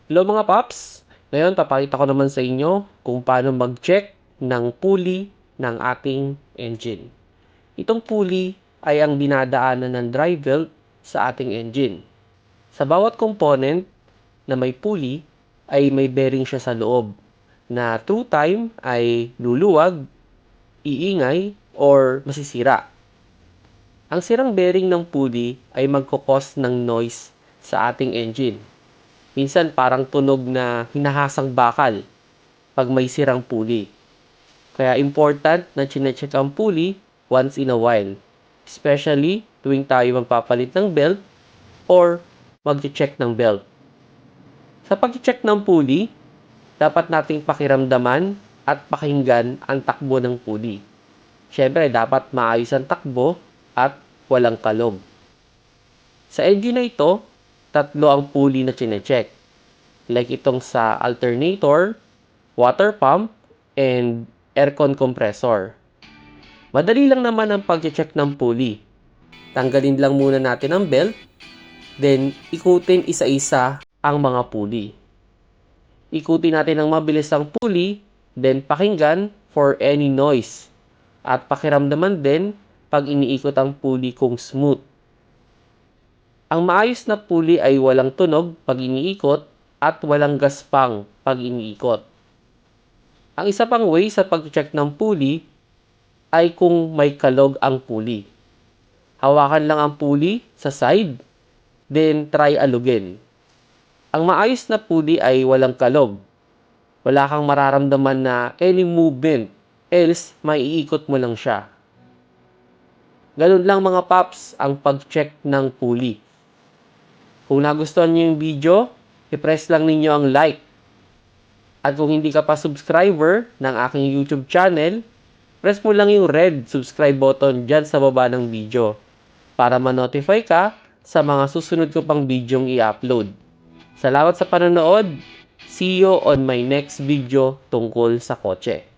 Hello mga paps! Ngayon, papakita ko naman sa inyo kung paano mag-check ng pulley ng ating engine. Itong pulley ay ang dinadaanan ng drive belt sa ating engine. Sa bawat component na may pulley ay may bearing siya sa loob na through time ay luluwag, iingay, or masisira. Ang sirang bearing ng pulley ay magkukos ng noise sa ating engine. Minsan parang tunog na hinahasang bakal pag may sirang pulley. Kaya important na chinecheck ang pulley once in a while. Especially tuwing tayo magpapalit ng belt or mag-check ng belt. Sa pag-check ng pulley, dapat nating pakiramdaman at pakinggan ang takbo ng pulley. Siyempre, dapat maayos ang takbo at walang kalog. Sa engine na ito, tatlo ang pulley na chinecheck. Like itong sa alternator, water pump, and aircon compressor. Madali lang naman ang pag-check ng pulley. Tanggalin lang muna natin ang belt, then ikutin isa-isa ang mga pulley. Ikutin natin ng mabilis ang pulley, then pakinggan for any noise. At pakiramdaman din pag iniikot ang pulley kung smooth. Ang maayos na pulley ay walang tunog pag iniikot at walang gaspang pag iniikot. Ang isa pang way sa pag-check ng pulley ay kung may kalog ang pulley. Hawakan lang ang pulley sa side, then try alugin. Ang maayos na pulley ay walang kalog. Wala kang mararamdaman na any movement, else maiikot mo lang siya. Ganun lang mga paps ang pag-check ng pulley. Kung nagustuhan niyo yung video, i-press lang ninyo ang like. At kung hindi ka pa subscriber ng aking YouTube channel, press mo lang yung red subscribe button dyan sa baba ng video para ma-notify ka sa mga susunod ko pang videong i-upload. Salamat sa panonood. See you on my next video tungkol sa kotse.